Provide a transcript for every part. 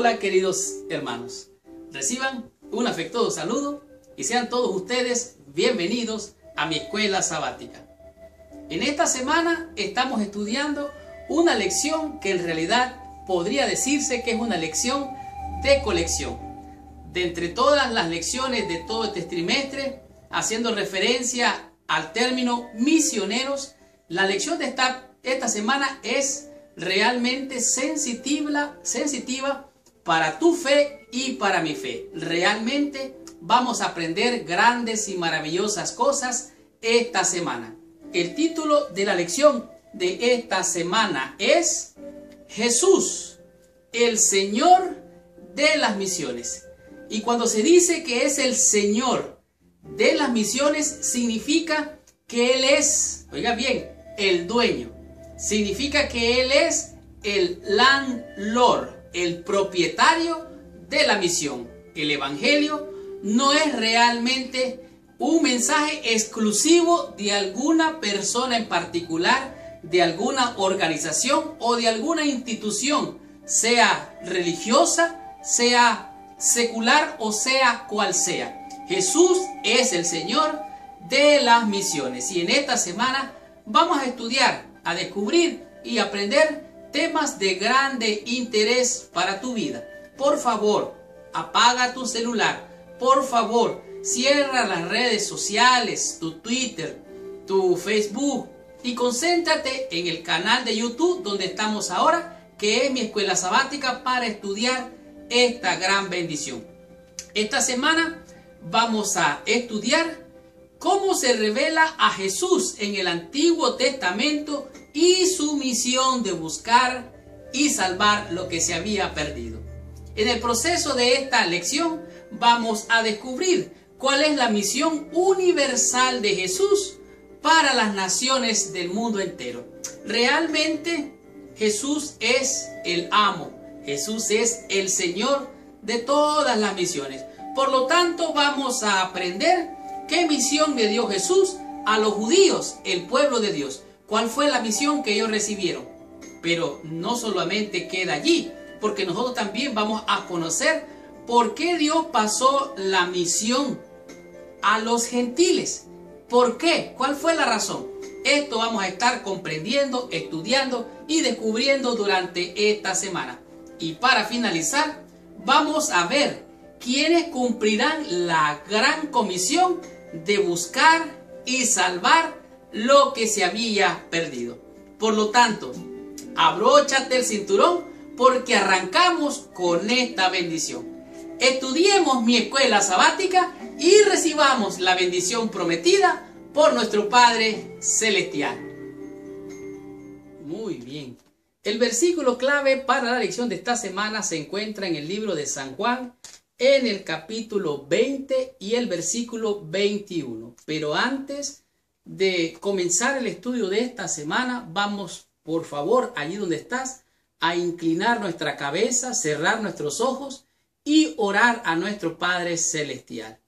Hola queridos hermanos, reciban un afectuoso saludo y sean todos ustedes bienvenidos a mi escuela sabática. En esta semana estamos estudiando una lección que en realidad podría decirse que es una lección de colección. De entre todas las lecciones de todo este trimestre, haciendo referencia al término misioneros, la lección de esta semana es realmente sensitiva para tu fe y para mi fe. Realmente vamos a aprender grandes y maravillosas cosas esta semana. El título de la lección de esta semana es Jesús, el Señor de las misiones. Y cuando se dice que es el Señor de las misiones, significa que Él es, oiga bien, el dueño. Significa que Él es el landlord, el propietario de la misión. El Evangelio no es realmente un mensaje exclusivo de alguna persona en particular, de alguna organización o de alguna institución, sea religiosa, sea secular o sea cual sea. Jesús es el Señor de las misiones. Y en esta semana vamos a estudiar, a descubrir y aprender temas de grande interés para tu vida. Por favor, apaga tu celular. Por favor, cierra las redes sociales, tu Twitter, tu Facebook y concéntrate en el canal de YouTube donde estamos ahora, que es mi escuela sabática para estudiar esta gran bendición. Esta semana vamos a estudiar cómo se revela a Jesús en el Antiguo Testamento y su misión de buscar y salvar lo que se había perdido. En el proceso de esta lección vamos a descubrir cuál es la misión universal de Jesús para las naciones del mundo entero. Realmente Jesús es el amo, Jesús es el Señor de todas las misiones. Por lo tanto, vamos a aprender qué misión le dio Jesús a los judíos, el pueblo de Dios. ¿Cuál fue la misión que ellos recibieron? Pero no solamente queda allí, porque nosotros también vamos a conocer por qué Dios pasó la misión a los gentiles. ¿Por qué? ¿Cuál fue la razón? Esto vamos a estar comprendiendo, estudiando y descubriendo durante esta semana. Y para finalizar, vamos a ver quiénes cumplirán la gran comisión de buscar y salvar lo que se había perdido. Por lo tanto, abróchate el cinturón porque arrancamos con esta bendición. Estudiemos mi escuela sabática y recibamos la bendición prometida por nuestro Padre Celestial. Muy bien. El versículo clave para la lección de esta semana se encuentra en el libro de San Juan, en el capítulo 20 y el versículo 21. Pero antes de comenzar el estudio de esta semana, vamos, por favor, allí donde estás, a inclinar nuestra cabeza, cerrar nuestros ojos y orar a nuestro Padre Celestial.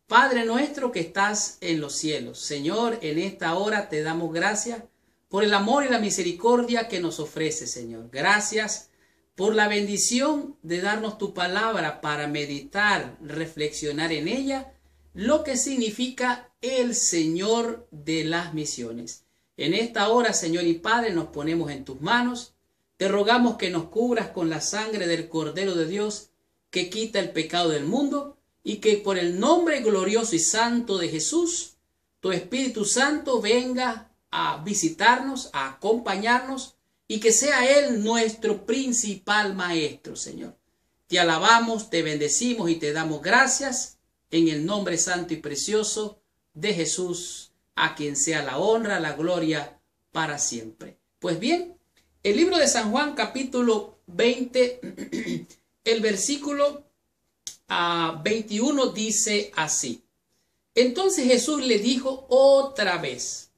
Padre nuestro que estás en los cielos, Señor, en esta hora te damos gracias por el amor y la misericordia que nos ofrece, Señor. Gracias por la bendición de darnos tu palabra para meditar, reflexionar en ella, lo que significa el Señor de las misiones. En esta hora, Señor y Padre, nos ponemos en tus manos. Te rogamos que nos cubras con la sangre del Cordero de Dios que quita el pecado del mundo y que por el nombre glorioso y santo de Jesús, tu Espíritu Santo venga a visitarnos, a acompañarnos y que sea Él nuestro principal maestro, Señor. Te alabamos, te bendecimos y te damos gracias en el nombre santo y precioso de Jesús, a quien sea la honra, la gloria para siempre. Pues bien, el libro de San Juan capítulo 20, el versículo 21 dice así. Entonces Jesús le dijo otra vez: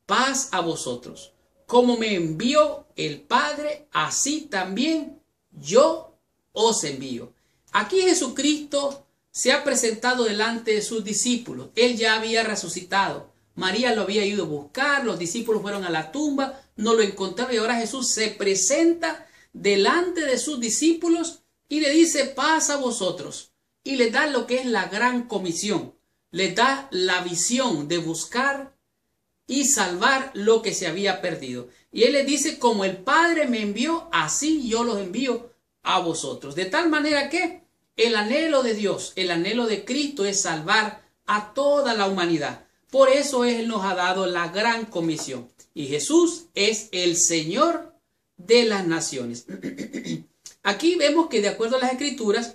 paz a vosotros. Como me envió el Padre, así también yo os envío. Aquí Jesucristo se ha presentado delante de sus discípulos. Él ya había resucitado. María lo había ido a buscar, los discípulos fueron a la tumba, no lo encontraron y ahora Jesús se presenta delante de sus discípulos y le dice paz a vosotros, y le da lo que es la gran comisión, le da la visión de buscar y salvar lo que se había perdido. Y él les dice, como el Padre me envió, así yo los envío a vosotros. De tal manera que el anhelo de Dios, el anhelo de Cristo es salvar a toda la humanidad. Por eso Él nos ha dado la gran comisión. Y Jesús es el Señor de las naciones. Aquí vemos que de acuerdo a las Escrituras,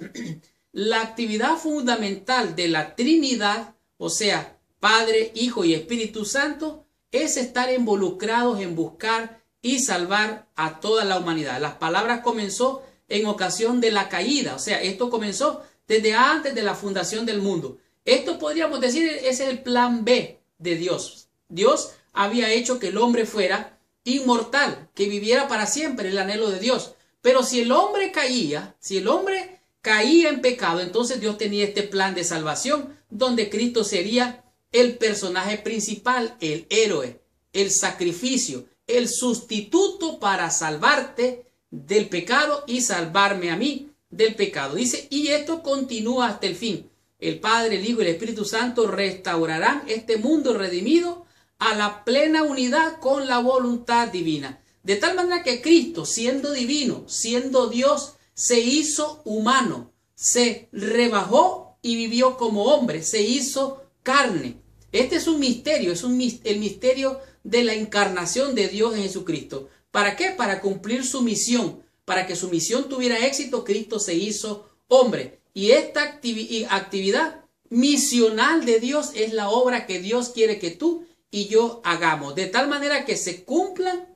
la actividad fundamental de la Trinidad, o sea, Padre, Hijo y Espíritu Santo, es estar involucrados en buscar y salvar a toda la humanidad. Las palabras comenzó en ocasión de la caída, o sea, esto comenzó desde antes de la fundación del mundo. Esto podríamos decir es el plan B de Dios. Dios había hecho que el hombre fuera inmortal, que viviera para siempre, el anhelo de Dios. Pero si el hombre caía en pecado, entonces Dios tenía este plan de salvación, donde Cristo sería el personaje principal, el héroe, el sacrificio, el sustituto para salvarte del pecado y salvarme a mí del pecado. Dice, y esto continúa hasta el fin. El Padre, el Hijo y el Espíritu Santo restaurarán este mundo redimido a la plena unidad con la voluntad divina. De tal manera que Cristo, siendo divino, siendo Dios, se hizo humano, se rebajó y vivió como hombre, se hizo carne. Este es un misterio, el misterio de la encarnación de Dios en Jesucristo. ¿Para qué? Para cumplir su misión. Para que su misión tuviera éxito, Cristo se hizo hombre. Y esta actividad misional de Dios es la obra que Dios quiere que tú y yo hagamos. De tal manera que se cumplan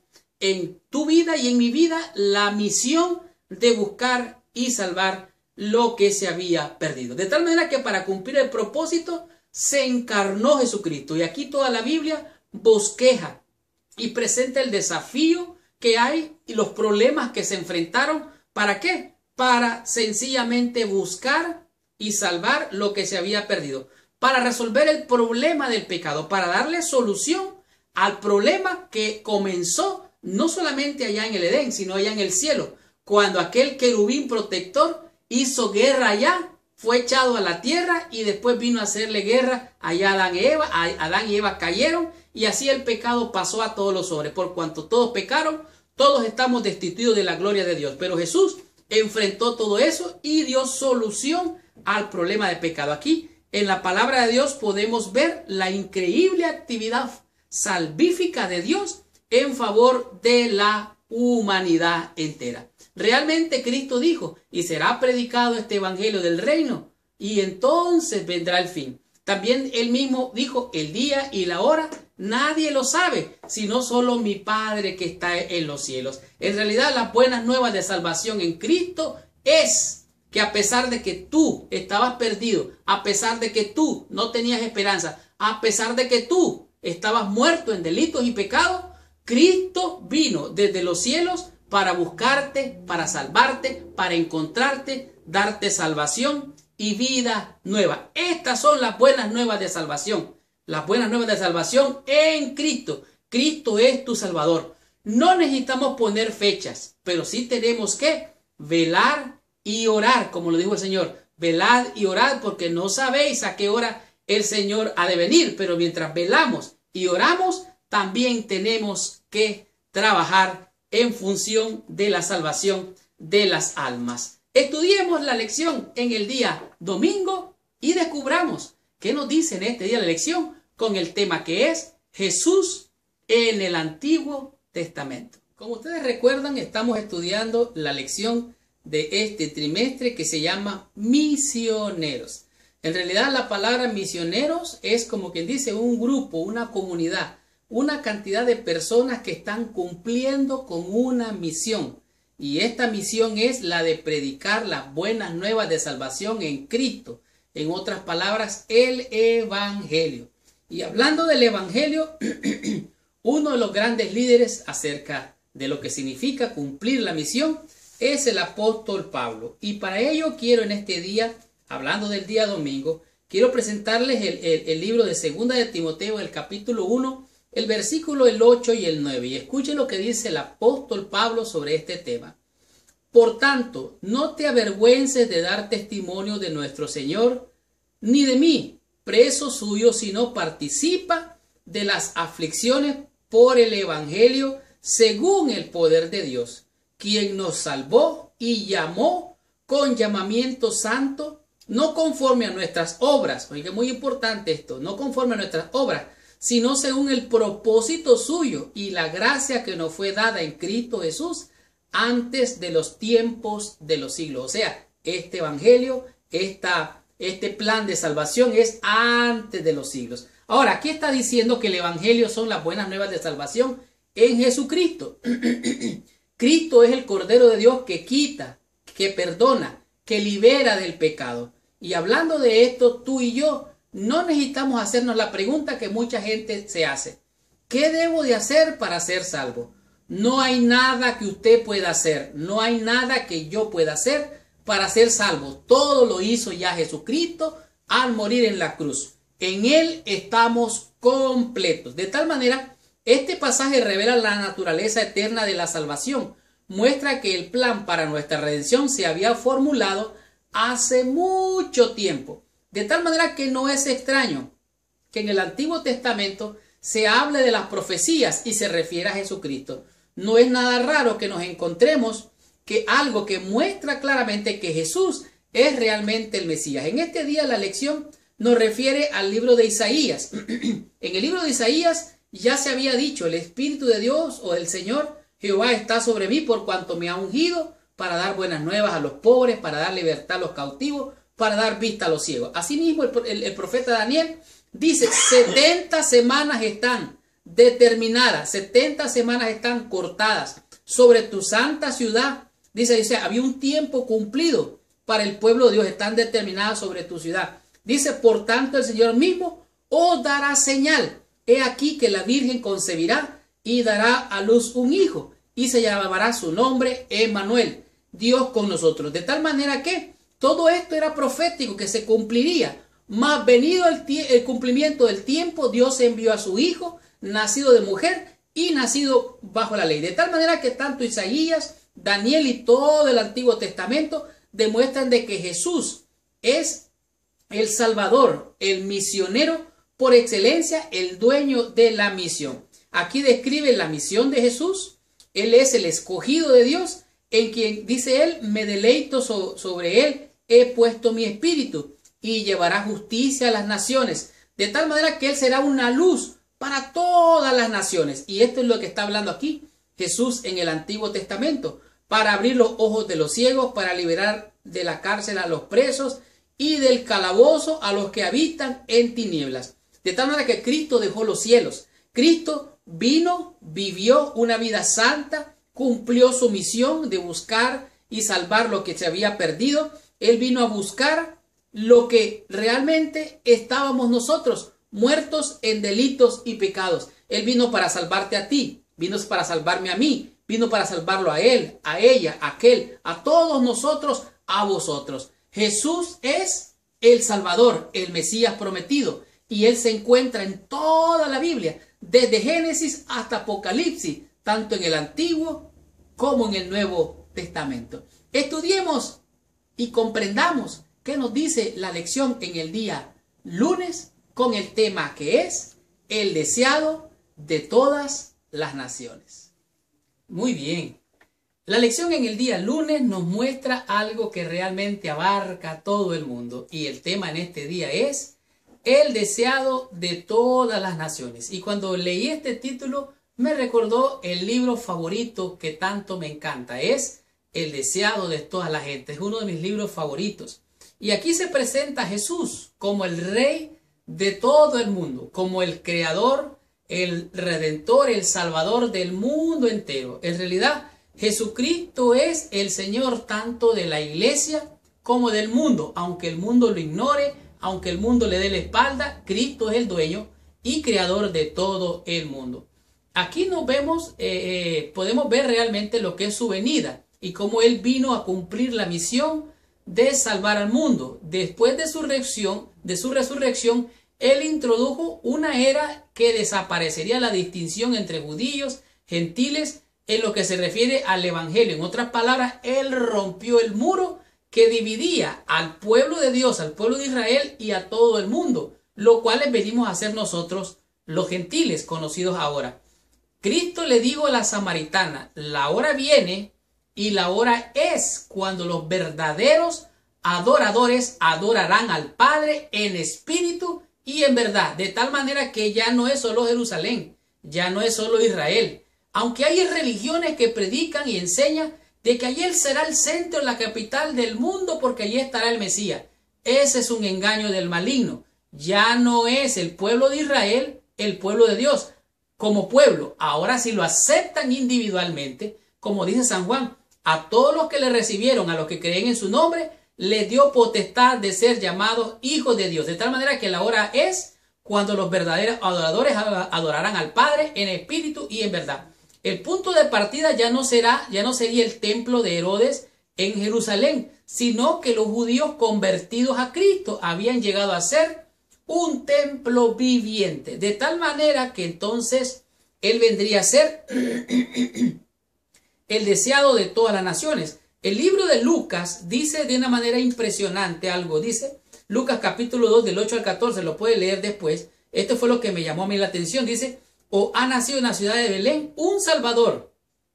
en tu vida y en mi vida la misión de buscar y salvar lo que se había perdido. De tal manera que para cumplir el propósito se encarnó Jesucristo. Y aquí toda la Biblia bosqueja y presenta el desafío que hay y los problemas que se enfrentaron. ¿Para qué? Para sencillamente buscar y salvar lo que se había perdido. Para resolver el problema del pecado. Para darle solución al problema que comenzó no solamente allá en el Edén, sino allá en el cielo. Cuando aquel querubín protector hizo guerra allá, fue echado a la tierra y después vino a hacerle guerra allá a Adán y Eva. Adán y Eva cayeron y así el pecado pasó a todos los hombres. Por cuanto todos pecaron, todos estamos destituidos de la gloria de Dios. Pero Jesús enfrentó todo eso y dio solución al problema de pecado. Aquí en la palabra de Dios podemos ver la increíble actividad salvífica de Dios en favor de la humanidad entera. Realmente Cristo dijo, y será predicado este evangelio del reino, y entonces vendrá el fin. También él mismo dijo, el día y la hora nadie lo sabe, sino solo mi Padre que está en los cielos. En realidad las buenas nuevas de salvación en Cristo es que a pesar de que tú estabas perdido, a pesar de que tú no tenías esperanza, a pesar de que tú estabas muerto en delitos y pecados, Cristo vino desde los cielos para buscarte, para salvarte, para encontrarte, darte salvación y vida nueva. Estas son las buenas nuevas de salvación. Las buenas nuevas de salvación en Cristo. Cristo es tu Salvador. No necesitamos poner fechas, pero sí tenemos que velar y orar, como lo dijo el Señor. Velad y orad porque no sabéis a qué hora el Señor ha de venir. Pero mientras velamos y oramos, también tenemos que trabajar en función de la salvación de las almas. Estudiemos la lección en el día domingo y descubramos qué nos dice en este día la lección con el tema que es Jesús en el Antiguo Testamento. Como ustedes recuerdan, estamos estudiando la lección de este trimestre que se llama misioneros. En realidad la palabra misioneros es como quien dice un grupo, una comunidad, una cantidad de personas que están cumpliendo con una misión. Y esta misión es la de predicar las buenas nuevas de salvación en Cristo. En otras palabras, el Evangelio. Y hablando del Evangelio, uno de los grandes líderes acerca de lo que significa cumplir la misión es el apóstol Pablo. Y para ello quiero en este día, hablando del día domingo, quiero presentarles el libro de 2 de Timoteo, el capítulo 1, el versículo el 8 y el 9. Y escuchen lo que dice el apóstol Pablo sobre este tema. Por tanto, no te avergüences de dar testimonio de nuestro Señor, ni de mí, preso suyo, sino participa de las aflicciones por el Evangelio según el poder de Dios, quien nos salvó y llamó con llamamiento santo, no conforme a nuestras obras. Oiga, muy importante esto, no conforme a nuestras obras, sino según el propósito suyo y la gracia que nos fue dada en Cristo Jesús antes de los tiempos de los siglos. O sea, este evangelio, este plan de salvación es antes de los siglos. Ahora, aquí está diciendo que el evangelio son las buenas nuevas de salvación en Jesucristo. Cristo es el Cordero de Dios que quita, que perdona, que libera del pecado. Y hablando de esto, tú y yo no necesitamos hacernos la pregunta que mucha gente se hace. ¿Qué debo de hacer para ser salvo? No hay nada que usted pueda hacer, no hay nada que yo pueda hacer para ser salvo. Todo lo hizo ya Jesucristo al morir en la cruz. En Él estamos completos. De tal manera, este pasaje revela la naturaleza eterna de la salvación. Muestra que el plan para nuestra redención se había formulado hace mucho tiempo. De tal manera que no es extraño que en el Antiguo Testamento se hable de las profecías y se refiere a Jesucristo. No es nada raro que nos encontremos que algo que muestra claramente que Jesús es realmente el Mesías. En este día la lección nos refiere al libro de Isaías. En el libro de Isaías ya se había dicho, el Espíritu de Dios o del Señor Jehová está sobre mí por cuanto me ha ungido para dar buenas nuevas a los pobres, para dar libertad a los cautivos, para dar vista a los ciegos. Asimismo, el profeta Daniel dice, 70 semanas están determinadas, 70 semanas están cortadas sobre tu santa ciudad. Dice, había un tiempo cumplido para el pueblo de Dios, están determinadas sobre tu ciudad. Dice, por tanto, el Señor mismo os dará señal. He aquí que la Virgen concebirá y dará a luz un hijo, y se llamará su nombre Emmanuel, Dios con nosotros. De tal manera que todo esto era profético, que se cumpliría. Mas venido el cumplimiento del tiempo, Dios envió a su hijo, nacido de mujer y nacido bajo la ley. De tal manera que tanto Isaías, Daniel y todo el Antiguo Testamento demuestran de que Jesús es el Salvador, el misionero por excelencia, el dueño de la misión. Aquí describe la misión de Jesús. Él es el escogido de Dios, en quien, dice él, me deleito sobre él, he puesto mi espíritu, y llevará justicia a las naciones, de tal manera que él será una luz para todas las naciones. Y esto es lo que está hablando aquí Jesús en el Antiguo Testamento, para abrir los ojos de los ciegos, para liberar de la cárcel a los presos y del calabozo a los que habitan en tinieblas. De tal manera que Cristo dejó los cielos. Cristo vino, vivió una vida santa, cumplió su misión de buscar y salvar lo que se había perdido. Él vino a buscar lo que realmente estábamos nosotros, muertos en delitos y pecados. Él vino para salvarte a ti, vino para salvarme a mí, vino para salvarlo a él, a ella, a aquel, a todos nosotros, a vosotros. Jesús es el Salvador, el Mesías prometido, y él se encuentra en toda la Biblia, desde Génesis hasta Apocalipsis, tanto en el Antiguo como en el Nuevo Testamento. Estudiemos y comprendamos qué nos dice la lección en el día lunes con el tema que es el deseado de todas las naciones. Muy bien. La lección en el día lunes nos muestra algo que realmente abarca todo el mundo, y el tema en este día es el deseado de todas las naciones. Y cuando leí este título me recordó el libro favorito que tanto me encanta, es El deseado de toda la gente. Es uno de mis libros favoritos. Y aquí se presenta a Jesús como el Rey de todo el mundo, como el Creador, el Redentor, el Salvador del mundo entero. En realidad, Jesucristo es el Señor tanto de la iglesia como del mundo. Aunque el mundo lo ignore, aunque el mundo le dé la espalda, Cristo es el dueño y creador de todo el mundo. Aquí nos vemos, podemos ver realmente lo que es su venida y cómo Él vino a cumplir la misión de salvar al mundo. Después de su resurrección, Él introdujo una era que desaparecería la distinción entre judíos, gentiles, en lo que se refiere al evangelio. En otras palabras, Él rompió el muro que dividía al pueblo de Dios, al pueblo de Israel y a todo el mundo, lo cual venimos a ser nosotros los gentiles, conocidos ahora. Cristo le dijo a la samaritana: la hora viene y la hora es cuando los verdaderos adoradores adorarán al Padre en espíritu y en verdad, de tal manera que ya no es solo Jerusalén, ya no es solo Israel. Aunque hay religiones que predican y enseñan de que allí será el centro, la capital del mundo, porque allí estará el Mesías. Ese es un engaño del maligno. Ya no es el pueblo de Israel el pueblo de Dios como pueblo. Ahora sí lo aceptan individualmente, como dice San Juan: a todos los que le recibieron, a los que creen en su nombre, les dio potestad de ser llamados hijos de Dios. De tal manera que la hora es cuando los verdaderos adoradores adorarán al Padre en espíritu y en verdad. El punto de partida ya no sería el templo de Herodes en Jerusalén, sino que los judíos convertidos a Cristo habían llegado a ser un templo viviente, de tal manera que entonces Él vendría a ser el deseado de todas las naciones. El libro de Lucas dice de una manera impresionante algo. Dice Lucas capítulo 2 del 8 al 14, lo puede leer después. Esto fue lo que me llamó a mí la atención. Dice: o ha nacido en la ciudad de Belén un Salvador,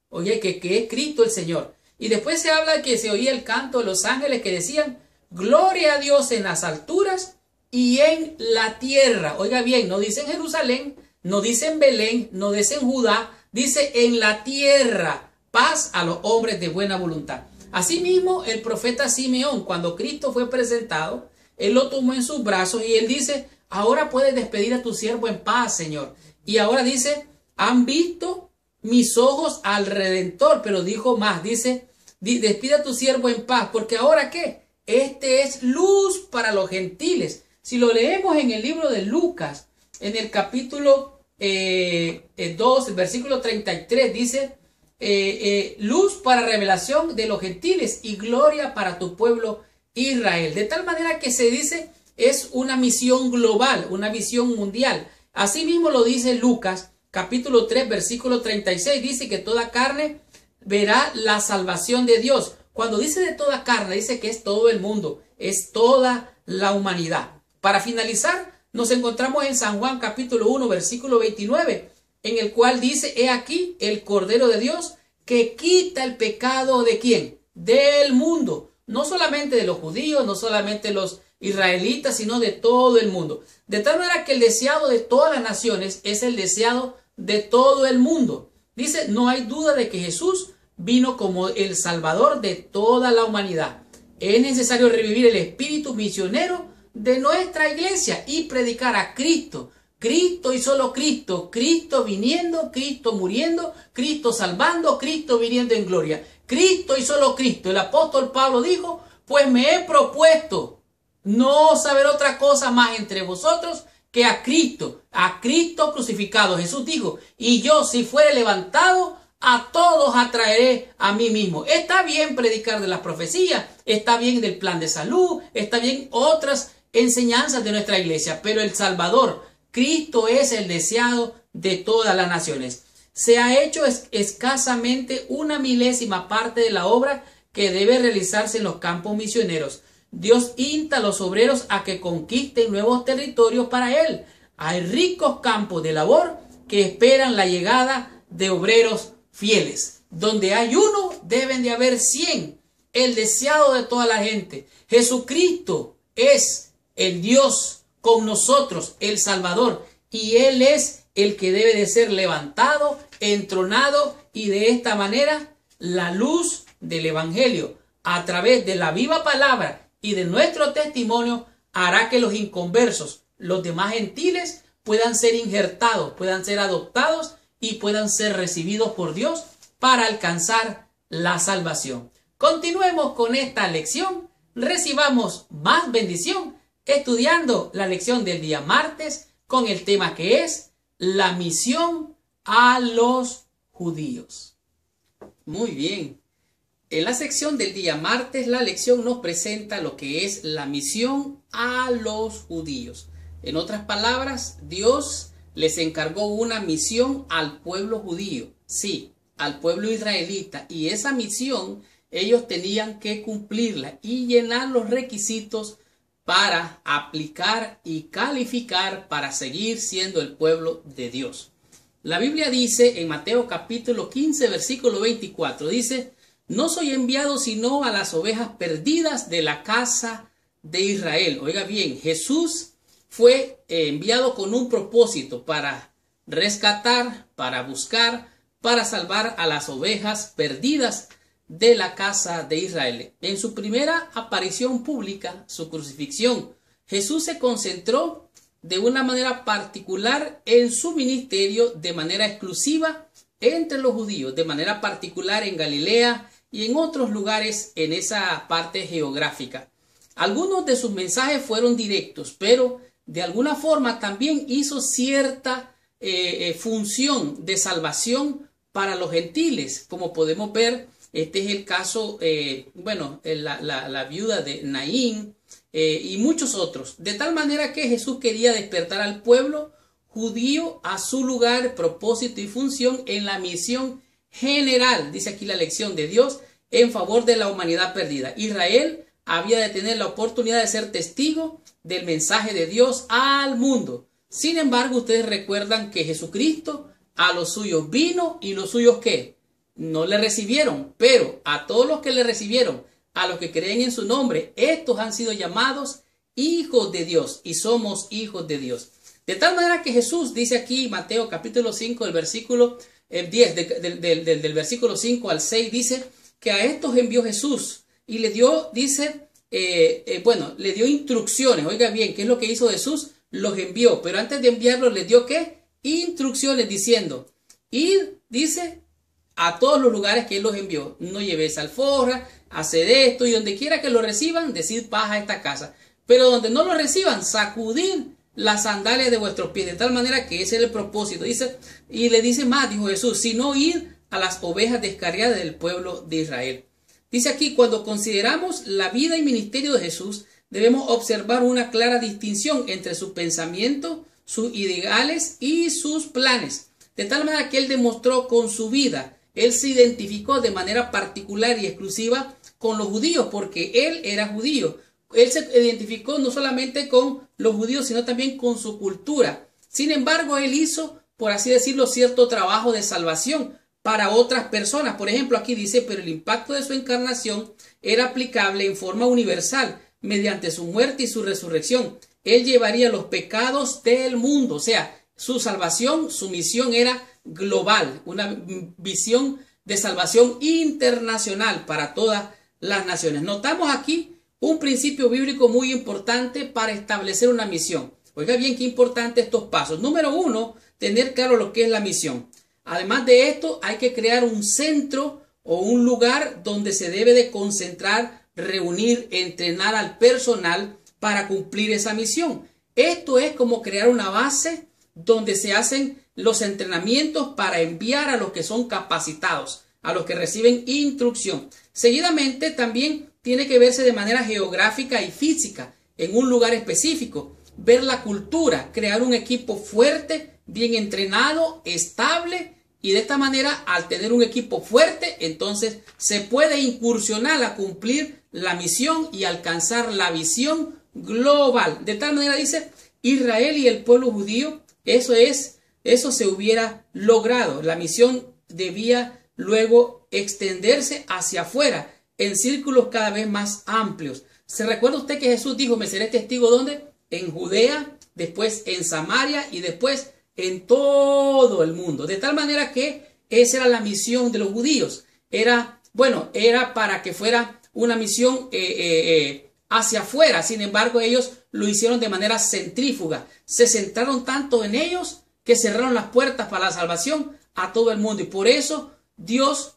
oye, que es Cristo el Señor. Y después se habla que se oía el canto de los ángeles que decían: gloria a Dios en las alturas y en la tierra. Oiga bien, no dice en Jerusalén, no dice en Belén, no dice en Judá, dice en la tierra, paz a los hombres de buena voluntad. Asimismo, el profeta Simeón, cuando Cristo fue presentado, él lo tomó en sus brazos y él dice: ahora puedes despedir a tu siervo en paz, Señor. Y ahora dice: han visto mis ojos al Redentor. Pero dijo más, dice: despide a tu siervo en paz, porque ahora ¿qué? Este es luz para los gentiles. Si lo leemos en el libro de Lucas, en el capítulo 2, el versículo 33, dice: luz para revelación de los gentiles y gloria para tu pueblo Israel. De tal manera que se dice, es una misión global, una visión mundial. Asimismo lo dice Lucas capítulo 3 versículo 36, dice que toda carne verá la salvación de Dios. Cuando dice de toda carne, dice que es todo el mundo, es toda la humanidad. Para finalizar, nos encontramos en San Juan capítulo 1 versículo 29, en el cual dice: he aquí el Cordero de Dios que quita el pecado ¿de quién? Del mundo. No solamente de los judíos, no solamente de los israelitas, sino de todo el mundo. De tal manera que el deseado de todas las naciones es el deseado de todo el mundo. Dice: no hay duda de que Jesús vino como el Salvador de toda la humanidad. Es necesario revivir el espíritu misionero de nuestra iglesia y predicar a Cristo. Cristo y solo Cristo. Cristo viniendo, Cristo muriendo, Cristo salvando, Cristo viniendo en gloria. Cristo y solo Cristo. El apóstol Pablo dijo: pues me he propuesto no saber otra cosa más entre vosotros que a Cristo crucificado. Jesús dijo: y yo, si fuere levantado, a todos atraeré a mí mismo. Está bien predicar de las profecías, está bien del plan de salud, está bien otras enseñanzas de nuestra iglesia, pero el Salvador, Cristo, es el deseado de todas las naciones. Se ha hecho escasamente una milésima parte de la obra que debe realizarse en los campos misioneros. Dios insta a los obreros a que conquisten nuevos territorios para Él. Hay ricos campos de labor que esperan la llegada de obreros fieles. Donde hay uno, deben de haber 100. El deseado de toda la gente. Jesucristo es el Dios con nosotros, el Salvador. Y Él es el que debe de ser levantado, entronado, y de esta manera la luz del Evangelio, a través de la viva palabra y de nuestro testimonio, hará que los inconversos, los demás gentiles, puedan ser injertados, puedan ser adoptados y puedan ser recibidos por Dios para alcanzar la salvación. Continuemos con esta lección, recibamos más bendición estudiando la lección del día martes con el tema que es la misión a los judíos. Muy bien. En la sección del día martes, la lección nos presenta lo que es la misión a los judíos. En otras palabras, Dios les encargó una misión al pueblo judío. Sí, al pueblo israelita, y esa misión ellos tenían que cumplirla y llenar los requisitos para aplicar y calificar para seguir siendo el pueblo de Dios. La Biblia dice en Mateo capítulo 15 versículo 24, dice: no soy enviado sino a las ovejas perdidas de la casa de Israel. Oiga bien, Jesús fue enviado con un propósito: para rescatar, para buscar, para salvar a las ovejas perdidas de la casa de Israel. En su primera aparición pública, su crucifixión, Jesús se concentró de una manera particular en su ministerio, de manera exclusiva entre los judíos, de manera particular en Galilea y en otros lugares en esa parte geográfica. Algunos de sus mensajes fueron directos, pero de alguna forma también hizo cierta función de salvación para los gentiles, como podemos ver. Este es el caso, la viuda de Naín y muchos otros. De tal manera que Jesús quería despertar al pueblo judío a su lugar, propósito y función en la misión general, dice aquí la lección de Dios, en favor de la humanidad perdida. Israel había de tener la oportunidad de ser testigo del mensaje de Dios al mundo. Sin embargo, ustedes recuerdan que Jesucristo a los suyos vino y los suyos ¿qué? No le recibieron, pero a todos los que le recibieron, a los que creen en su nombre, estos han sido llamados hijos de Dios, y somos hijos de Dios. De tal manera que Jesús dice aquí, Mateo capítulo 5, el versículo 10, del versículo 5 al 6, dice que a estos envió Jesús y le dio, dice, le dio instrucciones. Oiga bien, ¿qué es lo que hizo Jesús? Los envió, pero antes de enviarlos les dio ¿qué? Instrucciones diciendo: id, dice, a todos los lugares que él los envió. No llevéis alforja, haced esto, y donde quiera que lo reciban, decid paz a esta casa. Pero donde no lo reciban, sacudid las sandalias de vuestros pies. De tal manera que ese es el propósito. Dice, y le dice más, dijo Jesús: sino id a las ovejas descarriadas del pueblo de Israel. Dice aquí, cuando consideramos la vida y ministerio de Jesús, debemos observar una clara distinción entre su pensamiento, sus ideales y sus planes. De tal manera que él demostró con su vida. Él se identificó de manera particular y exclusiva con los judíos, porque él era judío. Él se identificó no solamente con los judíos, sino también con su cultura. Sin embargo, él hizo, por así decirlo, cierto trabajo de salvación para otras personas. Por ejemplo, aquí dice: pero el impacto de su encarnación era aplicable en forma universal, mediante su muerte y su resurrección. Él llevaría los pecados del mundo. O sea, su salvación, su misión era global, una visión de salvación internacional para todas las naciones. Notamos aquí un principio bíblico muy importante para establecer una misión. Oiga bien, qué importante estos pasos. Número 1, tener claro lo que es la misión. Además de esto, hay que crear un centro o un lugar donde se debe de concentrar, reunir, entrenar al personal para cumplir esa misión. Esto es como crear una base donde se hacen los entrenamientos para enviar a los que son capacitados, a los que reciben instrucción. Seguidamente también tiene que verse de manera geográfica y física, en un lugar específico, ver la cultura, crear un equipo fuerte, bien entrenado, estable, y de esta manera, al tener un equipo fuerte, entonces se puede incursionar a cumplir la misión y alcanzar la visión global. De tal manera, dice, Israel y el pueblo judío, eso se hubiera logrado. La misión debía luego extenderse hacia afuera, en círculos cada vez más amplios. ¿Se recuerda usted que Jesús dijo: me seré testigo ¿dónde? En Judea, después en Samaria y después en todo el mundo? De tal manera que esa era la misión de los judíos. Era para que fuera una misión hacia afuera. Sin embargo, ellos lo hicieron de manera centrífuga. Se centraron tanto en ellos que cerraron las puertas para la salvación a todo el mundo. Y por eso Dios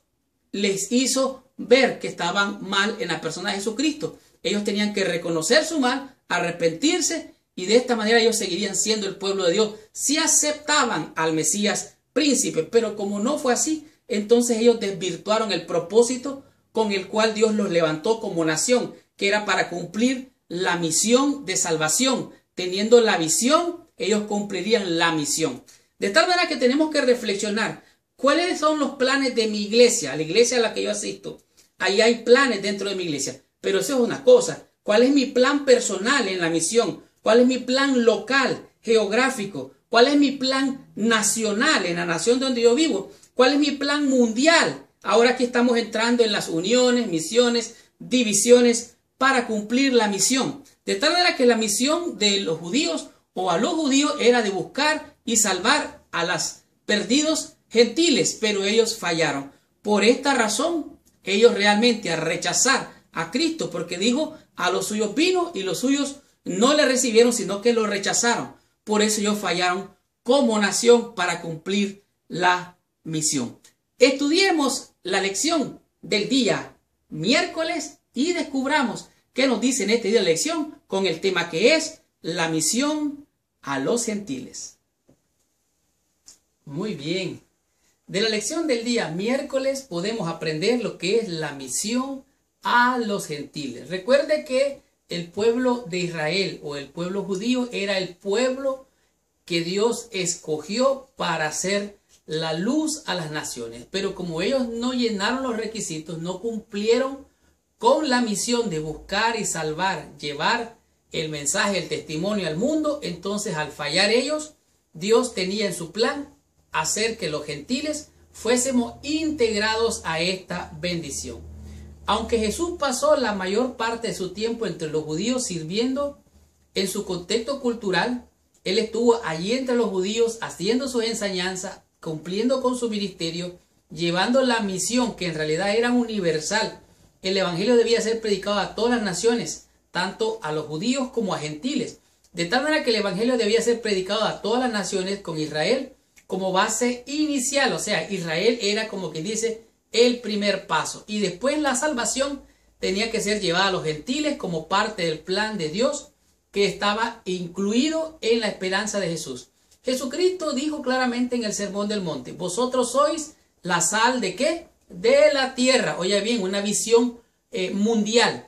les hizo ver que estaban mal en la persona de Jesucristo. Ellos tenían que reconocer su mal, arrepentirse, y de esta manera ellos seguirían siendo el pueblo de Dios si aceptaban al Mesías príncipe. Pero como no fue así, entonces ellos desvirtuaron el propósito con el cual Dios los levantó como nación, que era para cumplir la misión de salvación. Teniendo la visión, ellos cumplirían la misión. De tal manera que tenemos que reflexionar ¿cuáles son los planes de mi iglesia? La iglesia a la que yo asisto. Ahí hay planes dentro de mi iglesia. Pero eso es una cosa. ¿Cuál es mi plan personal en la misión? ¿Cuál es mi plan local, geográfico? ¿Cuál es mi plan nacional en la nación donde yo vivo? ¿Cuál es mi plan mundial? Ahora que estamos entrando en las uniones, misiones, divisiones para cumplir la misión. De tal manera que la misión de los judíos o a los judíos era de buscar y salvar a los perdidos gentiles, pero ellos fallaron. Por esta razón, ellos realmente al rechazar a Cristo, porque dijo, a los suyos vino y los suyos no le recibieron, sino que lo rechazaron. Por eso ellos fallaron como nación para cumplir la misión. Estudiemos la lección del día miércoles y descubramos qué nos dice en este día de lección con el tema que es la misión a los gentiles. Muy bien. De la lección del día miércoles podemos aprender lo que es la misión a los gentiles. Recuerde que el pueblo de Israel o el pueblo judío era el pueblo que Dios escogió para hacer la luz a las naciones. Pero como ellos no llenaron los requisitos, no cumplieron con la misión de buscar y salvar, llevar el mensaje, el testimonio al mundo, entonces al fallar ellos, Dios tenía en su plan hacer que los gentiles fuésemos integrados a esta bendición. Aunque Jesús pasó la mayor parte de su tiempo entre los judíos sirviendo en su contexto cultural, Él estuvo allí entre los judíos haciendo sus enseñanzas, cumpliendo con su ministerio, llevando la misión que en realidad era universal. El evangelio debía ser predicado a todas las naciones, tanto a los judíos como a gentiles. De tal manera que el evangelio debía ser predicado a todas las naciones con Israel como base inicial. O sea, Israel era como quien dice el primer paso. Y después la salvación tenía que ser llevada a los gentiles como parte del plan de Dios que estaba incluido en la esperanza de Jesús. Jesucristo dijo claramente en el Sermón del Monte, vosotros sois la sal ¿de qué? De la tierra. Oye bien, una visión mundial.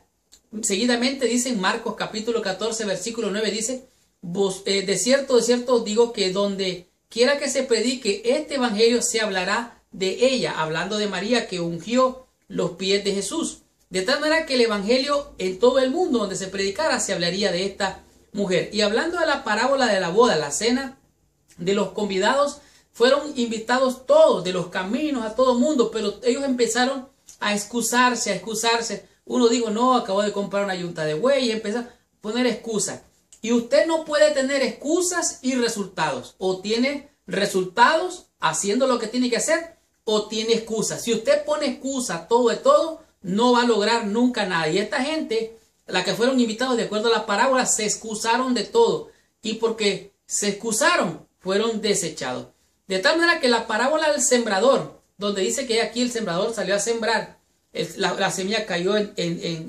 Seguidamente dice en Marcos capítulo 14 versículo 9 dice, de cierto os digo que donde quiera que se predique este evangelio se hablará de ella, hablando de María que ungió los pies de Jesús. De tal manera que el evangelio en todo el mundo donde se predicara se hablaría de esta mujer. Y hablando de la parábola de la boda, la cena de los convidados, fueron invitados todos, de los caminos, a todo mundo, pero ellos empezaron a excusarse. Uno dijo, no, acabo de comprar una yunta de buey, y empezó a poner excusas. Y usted no puede tener excusas y resultados. O tiene resultados haciendo lo que tiene que hacer, o tiene excusas. Si usted pone excusa todo de todo, no va a lograr nunca nada. Y esta gente, la que fueron invitados de acuerdo a la parábola, se excusaron de todo. Y porque se excusaron, fueron desechados. De tal manera que la parábola del sembrador, donde dice que aquí el sembrador salió a sembrar, la semilla cayó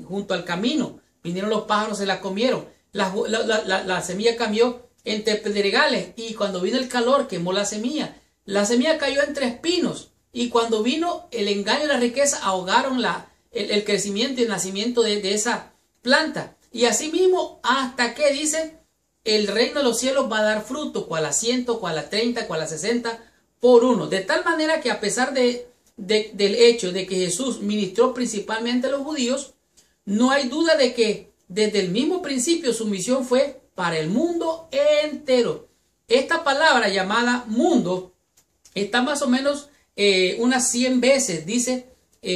junto al camino, vinieron los pájaros, se la comieron, la semilla cayó entre pedregales y cuando vino el calor quemó la semilla cayó entre espinos y cuando vino el engaño y la riqueza ahogaron el crecimiento y el nacimiento de esa planta. Y así mismo hasta que dice, el reino de los cielos va a dar fruto, cual a 100, cual a 30, cual a 60 por uno. De tal manera que a pesar del hecho de que Jesús ministró principalmente a los judíos, no hay duda de que desde el mismo principio su misión fue para el mundo entero. Esta palabra llamada mundo está más o menos unas 100 veces, dice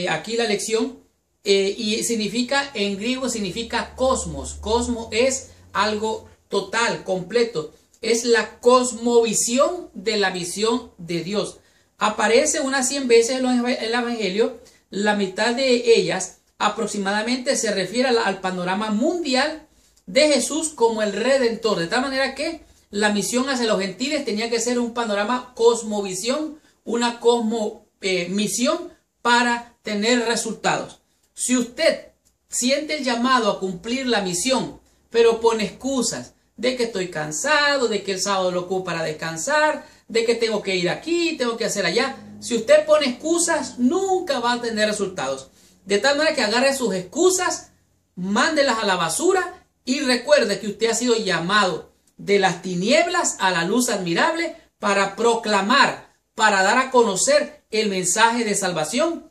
aquí la lección, y significa, en griego significa cosmos. Cosmos es algo total, completo. Es la cosmovisión de la visión de Dios. Aparece unas 100 veces en el Evangelio. La mitad de ellas aproximadamente se refiere al panorama mundial de Jesús como el Redentor. De tal manera que la misión hacia los gentiles tenía que ser un panorama cosmovisión, una cosmomisión para tener resultados. Si usted siente el llamado a cumplir la misión, pero pone excusas de que estoy cansado, de que el sábado lo ocupo para descansar, de que tengo que ir aquí, tengo que hacer allá. Si usted pone excusas, nunca va a tener resultados. De tal manera que agarre sus excusas, mándelas a la basura y recuerde que usted ha sido llamado de las tinieblas a la luz admirable para proclamar para dar a conocer el mensaje de salvación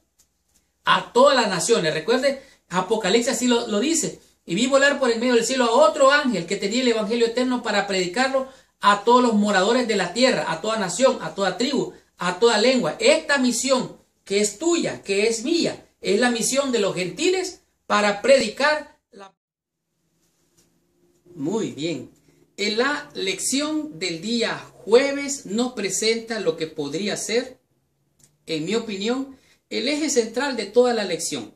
a todas las naciones. Recuerde, Apocalipsis así lo dice. Y vi volar por el medio del cielo a otro ángel que tenía el evangelio eterno para predicarlo a todos los moradores de la tierra, a toda nación, a toda tribu, a toda lengua. Esta misión que es tuya, que es mía, es la misión de los gentiles para predicar la... Muy bien. En la lección del día jueves nos presenta lo que podría ser, en mi opinión, el eje central de toda la lección.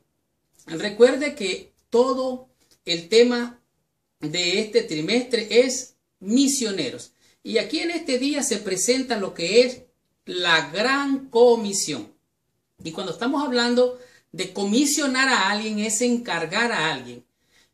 Recuerde que todo el tema de este trimestre es misioneros. Y aquí en este día se presenta lo que es la gran comisión. Y cuando estamos hablando de comisionar a alguien es encargar a alguien.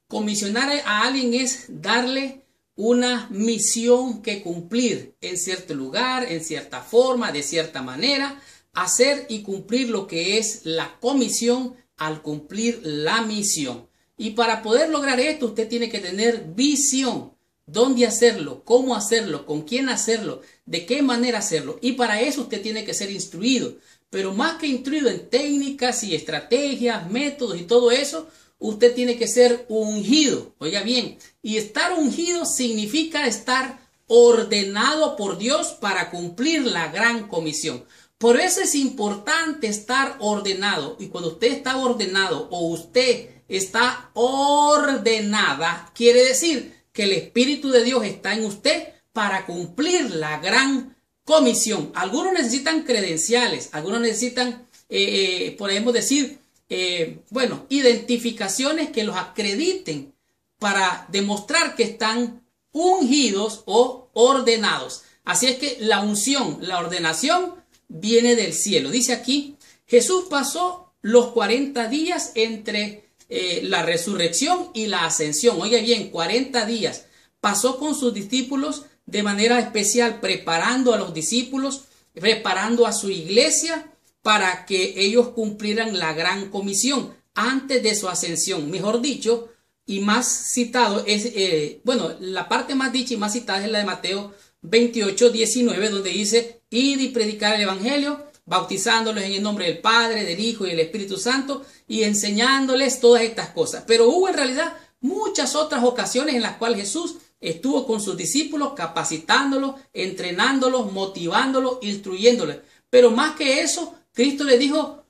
Comisionar a alguien es darle una misión que cumplir en cierto lugar, en cierta forma, de cierta manera, hacer y cumplir lo que es la comisión al cumplir la misión. Y para poder lograr esto, usted tiene que tener visión. ¿Dónde hacerlo? ¿Cómo hacerlo? ¿Con quién hacerlo? ¿De qué manera hacerlo? Y para eso usted tiene que ser instruido. Pero más que instruido en técnicas y estrategias, métodos y todo eso, usted tiene que ser ungido. Oiga bien, y estar ungido significa estar ordenado por Dios para cumplir la gran comisión. Por eso es importante estar ordenado. Y cuando usted está ordenado o usted está ordenada, quiere decir que el Espíritu de Dios está en usted para cumplir la gran comisión. Algunos necesitan credenciales, algunos necesitan, podemos decir, identificaciones que los acrediten para demostrar que están ungidos o ordenados. Así es que la unción, la ordenación viene del cielo. Dice aquí, Jesús pasó los 40 días entre la resurrección y la ascensión. Oiga bien, 40 días pasó con sus discípulos de manera especial, preparando a los discípulos, preparando a su iglesia para que ellos cumplieran la gran comisión antes de su ascensión. Mejor dicho, y más citado es, la parte más dicha y más citada es la de Mateo 28, 19, donde dice, id y predicar el evangelio, bautizándolos en el nombre del Padre, del Hijo y del Espíritu Santo, y enseñándoles todas estas cosas. Pero hubo en realidad muchas otras ocasiones en las cuales Jesús estuvo con sus discípulos, capacitándolos, entrenándolos, motivándolos, instruyéndoles. Pero más que eso, Cristo les dijo,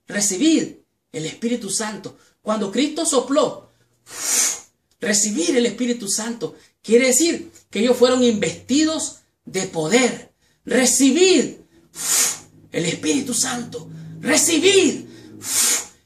recibid el Espíritu Santo. Cuando Cristo sopló, recibir el Espíritu Santo, quiere decir que ellos fueron investidos de poder. Recibid el Espíritu Santo. Recibid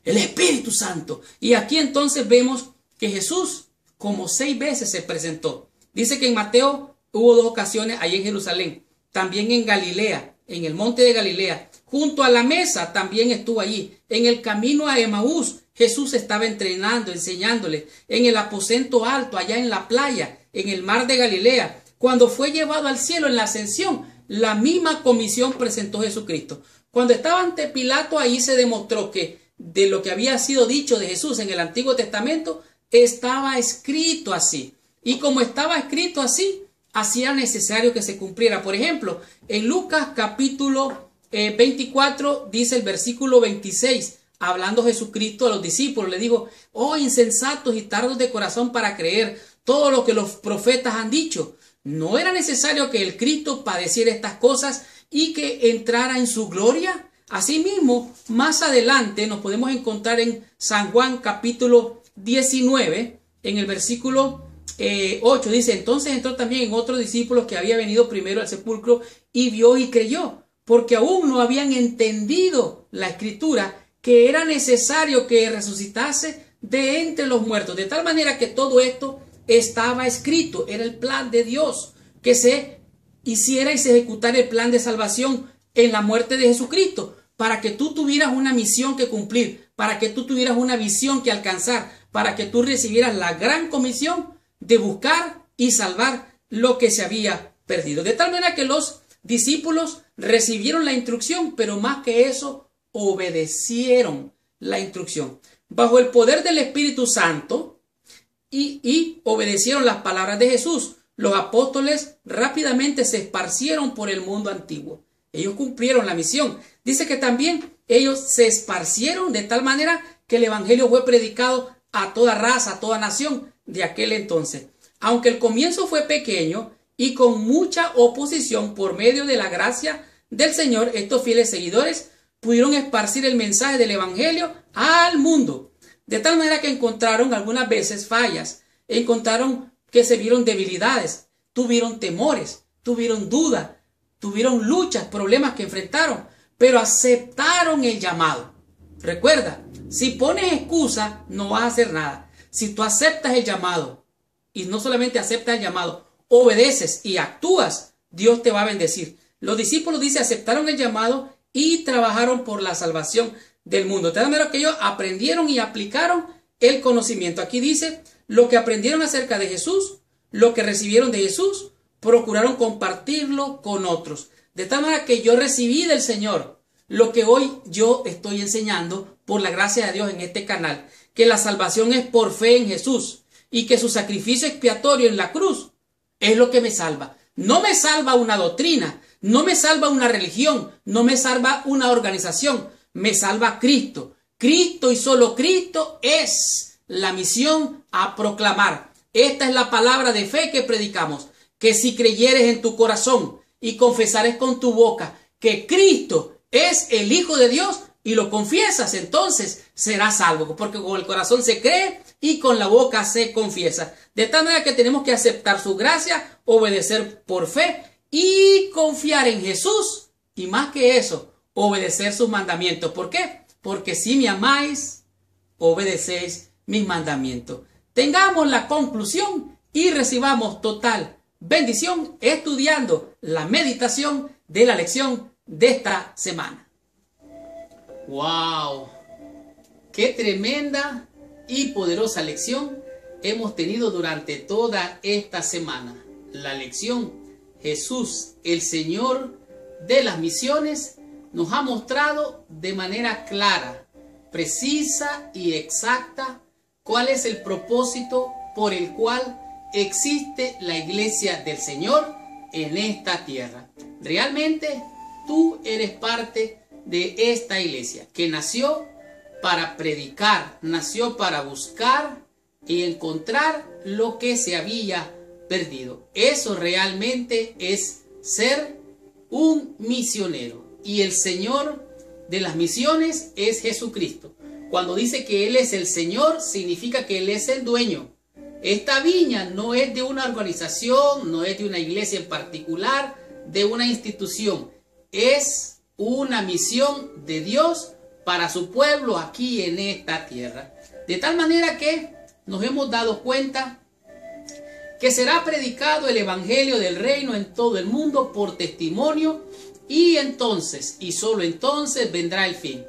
el Espíritu Santo. Y aquí entonces vemos que Jesús como 6 veces se presentó. Dice que en Mateo hubo 2 ocasiones allí en Jerusalén. También en Galilea, en el monte de Galilea. Junto a la mesa también estuvo allí. En el camino a Emaús, Jesús estaba entrenando, enseñándole. En el aposento alto, allá en la playa, en el mar de Galilea. Cuando fue llevado al cielo en la ascensión, la misma comisión presentó Jesucristo. Cuando estaba ante Pilato, ahí se demostró que de lo que había sido dicho de Jesús en el Antiguo Testamento, estaba escrito así. Y como estaba escrito así, hacía necesario que se cumpliera. Por ejemplo, en Lucas capítulo 24, dice el versículo 26, hablando Jesucristo a los discípulos, le dijo, oh insensatos y tardos de corazón para creer todo lo que los profetas han dicho. ¿No era necesario que el Cristo padeciera estas cosas y que entrara en su gloria? Asimismo, más adelante nos podemos encontrar en San Juan capítulo 19, en el versículo 8, dice, entonces entró también en otros discípulos que había venido primero al sepulcro y vio y creyó, porque aún no habían entendido la escritura, que era necesario que resucitase de entre los muertos. De tal manera que todo esto estaba escrito, era el plan de Dios, que se hiciera y se ejecutara el plan de salvación en la muerte de Jesucristo, para que tú tuvieras una misión que cumplir, para que tú tuvieras una visión que alcanzar, para que tú recibieras la gran comisión de buscar y salvar lo que se había perdido. De tal manera que los discípulos recibieron la instrucción, pero más que eso, obedecieron la instrucción. Bajo el poder del Espíritu Santo y obedecieron las palabras de Jesús. Los apóstoles rápidamente se esparcieron por el mundo antiguo. Ellos cumplieron la misión. Dice que también ellos se esparcieron de tal manera que el evangelio fue predicado a toda raza, a toda nación de aquel entonces. Aunque el comienzo fue pequeño y con mucha oposición, por medio de la gracia del Señor, estos fieles seguidores pudieron esparcir el mensaje del evangelio al mundo. De tal manera que encontraron algunas veces fallas, encontraron que se vieron debilidades, tuvieron temores, tuvieron dudas, tuvieron luchas, problemas que enfrentaron, pero aceptaron el llamado. Recuerda, si pones excusa, no vas a hacer nada. Si tú aceptas el llamado, y no solamente aceptas el llamado, obedeces y actúas, Dios te va a bendecir. Los discípulos, dice, aceptaron el llamado y trabajaron por la salvación del mundo. De tal manera que ellos aprendieron y aplicaron el conocimiento. Aquí dice, lo que aprendieron acerca de Jesús, lo que recibieron de Jesús, procuraron compartirlo con otros. De tal manera que yo recibí del Señor lo que hoy yo estoy enseñando por la gracia de Dios en este canal, que la salvación es por fe en Jesús y que su sacrificio expiatorio en la cruz es lo que me salva. No me salva una doctrina, no me salva una religión, no me salva una organización, me salva Cristo. Cristo y solo Cristo es la misión a proclamar. Esta es la palabra de fe que predicamos, que si creyeres en tu corazón y confesares con tu boca que Cristo es el Hijo de Dios y lo confiesas, entonces serás salvo, porque con el corazón se cree y con la boca se confiesa. De tal manera que tenemos que aceptar su gracia, obedecer por fe y confiar en Jesús, y más que eso, obedecer sus mandamientos. ¿Por qué? Porque si me amáis, obedecéis mis mandamientos. Tengamos la conclusión y recibamos total bendición estudiando la meditación de la lección de esta semana. ¡Wow! ¡Qué tremenda y poderosa lección hemos tenido durante toda esta semana! La lección Jesús, el Señor de las misiones, nos ha mostrado de manera clara, precisa y exacta cuál es el propósito por el cual existe la iglesia del Señor en esta tierra. Realmente tú eres parte de esta iglesia que nació para predicar, nació para buscar y encontrar lo que se había perdido. Eso realmente es ser un misionero. Y el Señor de las misiones es Jesucristo. Cuando dice que Él es el Señor, significa que Él es el dueño. Esta viña no es de una organización, no es de una iglesia en particular, de una institución. Es una misión de Dios para su pueblo aquí en esta tierra. De tal manera que nos hemos dado cuenta que será predicado el evangelio del reino en todo el mundo por testimonio, y entonces, y solo entonces, vendrá el fin.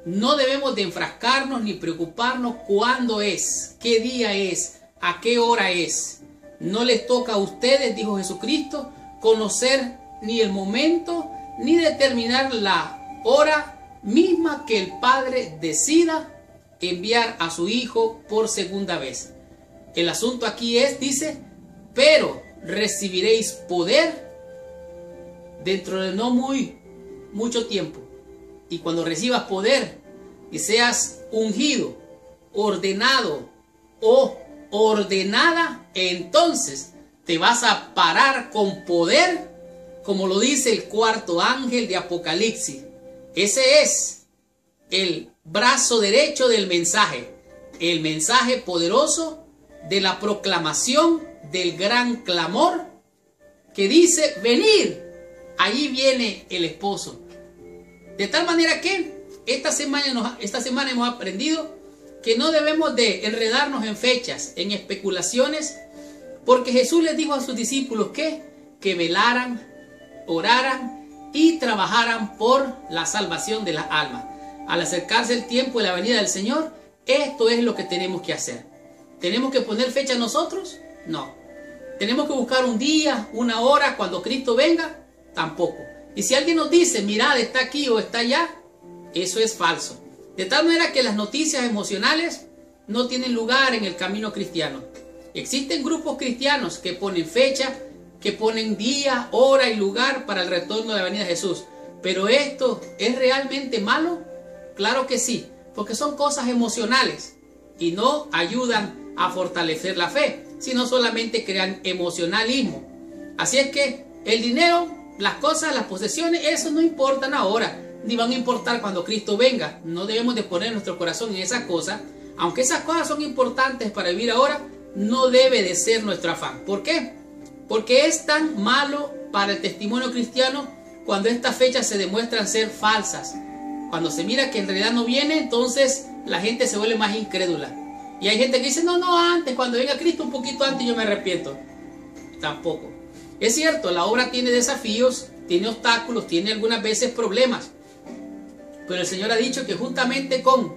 No debemos de enfrascarnos ni preocuparnos cuándo es, qué día es, a qué hora es. No les toca a ustedes, dijo Jesucristo, conocer ni el momento ni determinar la hora misma que el Padre decida enviar a su Hijo por segunda vez. El asunto aquí es, dice, pero recibiréis poder dentro de no mucho tiempo. Y cuando recibas poder y seas ungido, ordenado o ordenada, entonces te vas a parar con poder, como lo dice el cuarto ángel de Apocalipsis. Ese es el brazo derecho del mensaje, el mensaje poderoso de la proclamación del gran clamor que dice: venid, allí viene el esposo. De tal manera que esta semana hemos aprendido que no debemos de enredarnos en fechas, en especulaciones, porque Jesús les dijo a sus discípulos que velaran, oraran y trabajaran por la salvación de las almas. Al acercarse el tiempo de la venida del Señor, esto es lo que tenemos que hacer. ¿Tenemos que poner fecha nosotros? No. ¿Tenemos que buscar un día, una hora cuando Cristo venga? Tampoco. Y si alguien nos dice, mirad, está aquí o está allá, eso es falso. De tal manera que las noticias emocionales no tienen lugar en el camino cristiano. Existen grupos cristianos que ponen fecha, que ponen día, hora y lugar para el retorno de la venida de Jesús. Pero esto es realmente malo. Claro que sí, porque son cosas emocionales y no ayudan a fortalecer la fe, sino solamente crean emocionalismo. Así es que el dinero, las cosas, las posesiones, eso no importan ahora, ni van a importar cuando Cristo venga. No debemos de poner nuestro corazón en esas cosas. Aunque esas cosas son importantes para vivir ahora, no debe de ser nuestro afán. ¿Por qué? Porque es tan malo para el testimonio cristiano cuando estas fechas se demuestran ser falsas. Cuando se mira que en realidad no viene, entonces la gente se vuelve más incrédula. Y hay gente que dice, no, antes, cuando venga Cristo, un poquito antes yo me arrepiento. Tampoco. Es cierto, la obra tiene desafíos, tiene obstáculos, tiene algunas veces problemas. Pero el Señor ha dicho que juntamente con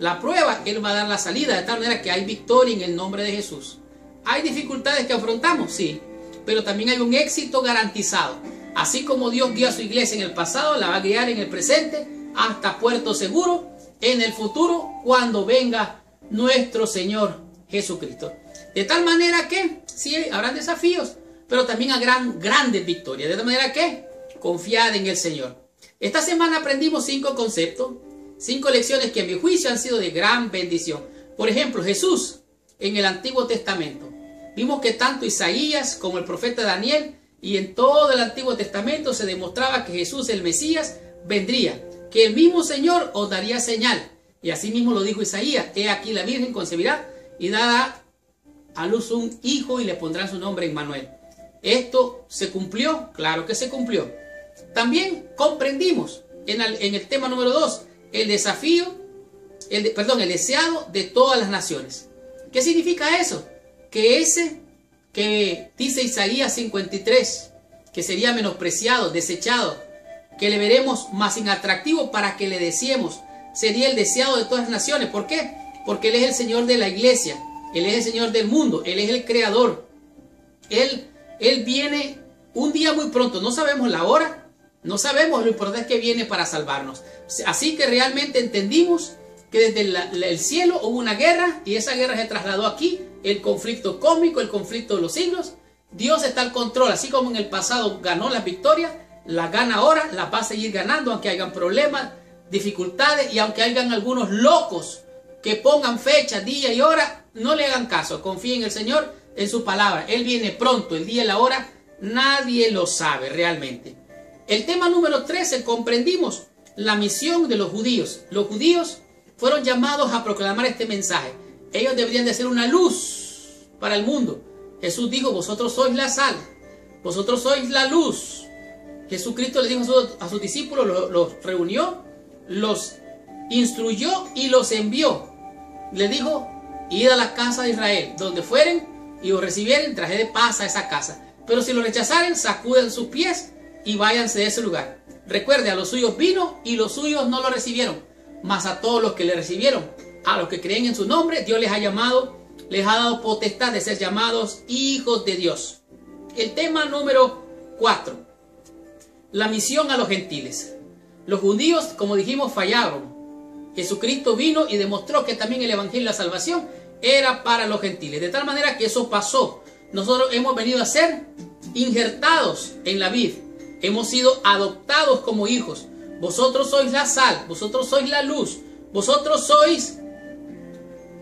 la prueba, Él va a dar la salida, de tal manera que hay victoria en el nombre de Jesús. ¿Hay dificultades que afrontamos? Sí, pero también hay un éxito garantizado. Así como Dios guió a su iglesia en el pasado, la va a guiar en el presente hasta puerto seguro en el futuro cuando venga nuestro Señor Jesucristo. De tal manera que sí habrán desafíos, pero también habrán grandes victorias. De tal manera que confiad en el Señor. Esta semana aprendimos 5 conceptos, 5 lecciones que a mi juicio han sido de gran bendición. Por ejemplo, Jesús en el Antiguo Testamento. Vimos que tanto Isaías como el profeta Daniel y en todo el Antiguo Testamento se demostraba que Jesús, el Mesías, vendría, que el mismo Señor os daría señal. Y así mismo lo dijo Isaías: he aquí la Virgen concebirá y dará a luz un hijo y le pondrán su nombre Emmanuel. ¿Esto se cumplió? Claro que se cumplió. También comprendimos en el tema número 2 el desafío, el deseado de todas las naciones. ¿Qué significa eso? Que ese que dice Isaías 53, que sería menospreciado, desechado, que le veremos más inatractivo para que le deseemos, sería el deseado de todas las naciones. ¿Por qué? Porque Él es el Señor de la iglesia, Él es el Señor del mundo, Él es el creador. Él viene un día muy pronto, no sabemos la hora, no sabemos, lo importante es que viene para salvarnos. Así que realmente entendimos que desde el cielo hubo una guerra y esa guerra se trasladó aquí, el conflicto cósmico, el conflicto de los siglos. Dios está al control, así como en el pasado ganó las victorias, las gana ahora, las va a seguir ganando, aunque hayan problemas, dificultades y aunque hayan algunos locos que pongan fecha, día y hora, no le hagan caso, confíen en el Señor, en su palabra. Él viene pronto, el día y la hora, nadie lo sabe realmente. El tema número 13, comprendimos la misión de los judíos. Los judíos fueron llamados a proclamar este mensaje. Ellos deberían de ser una luz para el mundo. Jesús dijo: vosotros sois la sal, vosotros sois la luz. Jesucristo le dijo a sus discípulos, los reunió, los instruyó y los envió. Le dijo: id a la casa de Israel, donde fueren y os recibieren, traje paz a esa casa. Pero si lo rechazaren, sacuden sus pies y váyanse de ese lugar. Recuerde, a los suyos vino y los suyos no lo recibieron. Mas a todos los que le recibieron, a los que creen en su nombre, Dios les ha dado potestad de ser llamados hijos de Dios. El tema número 4, la misión a los gentiles. Los judíos, como dijimos, fallaron. Jesucristo vino y demostró que también el evangelio de la salvación era para los gentiles. De tal manera que eso pasó. Nosotros hemos venido a ser injertados en la vid. Hemos sido adoptados como hijos. Vosotros sois la sal, vosotros sois la luz, vosotros sois...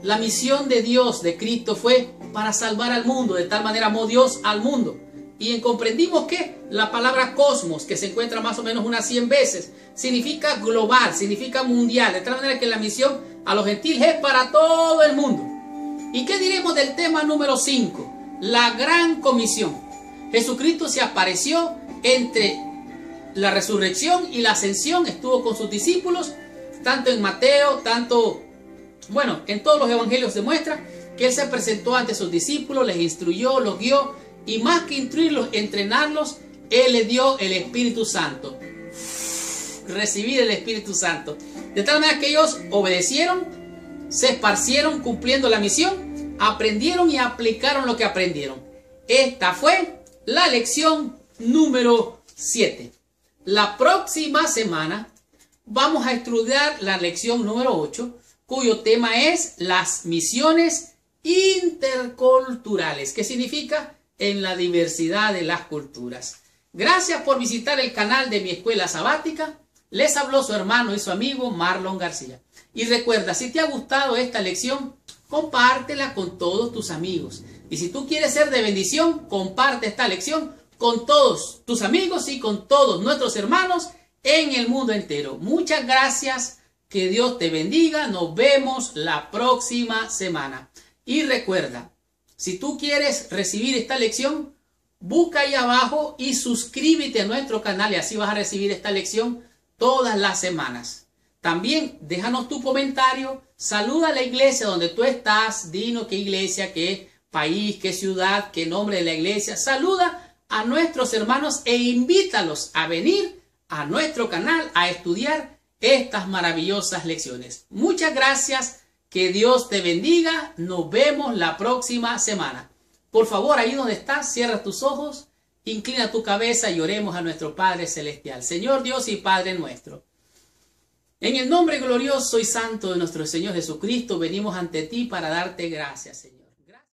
La misión de Dios, de Cristo, fue para salvar al mundo. De tal manera amó Dios al mundo. Y comprendimos que la palabra cosmos, que se encuentra más o menos unas 100 veces, significa global, significa mundial. De tal manera que la misión a los gentiles es para todo el mundo. ¿Y qué diremos del tema número 5? La gran comisión. Jesucristo se apareció entre la resurrección y la ascensión. Estuvo con sus discípulos, tanto en Mateo, en todos los evangelios se muestra que Él se presentó ante sus discípulos, les instruyó, los guió, y más que instruirlos, entrenarlos, Él les dio el Espíritu Santo. Recibir el Espíritu Santo. De tal manera que ellos obedecieron, se esparcieron cumpliendo la misión, aprendieron y aplicaron lo que aprendieron. Esta fue la lección número 7. La próxima semana vamos a estudiar la lección número 8, cuyo tema es las misiones interculturales. ¿Qué significa? En la diversidad de las culturas. Gracias por visitar el canal de Mi Escuela Sabática. Les habló su hermano y su amigo Marlon García. Y recuerda, si te ha gustado esta lección, compártela con todos tus amigos. Y si tú quieres ser de bendición, comparte esta lección con todos tus amigos y con todos nuestros hermanos en el mundo entero. Muchas gracias, que Dios te bendiga, nos vemos la próxima semana. Y recuerda, si tú quieres recibir esta lección, busca ahí abajo y suscríbete a nuestro canal y así vas a recibir esta lección todas las semanas. También déjanos tu comentario, saluda a la iglesia donde tú estás, dinos qué iglesia, qué país, qué ciudad, qué nombre de la iglesia. Saluda a nuestros hermanos e invítalos a venir a nuestro canal a estudiar estas maravillosas lecciones. Muchas gracias, que Dios te bendiga, nos vemos la próxima semana. Por favor, ahí donde estás, cierra tus ojos, inclina tu cabeza y oremos a nuestro Padre Celestial. Señor Dios y Padre nuestro, en el nombre glorioso y santo de nuestro Señor Jesucristo, venimos ante ti para darte gracias, Señor.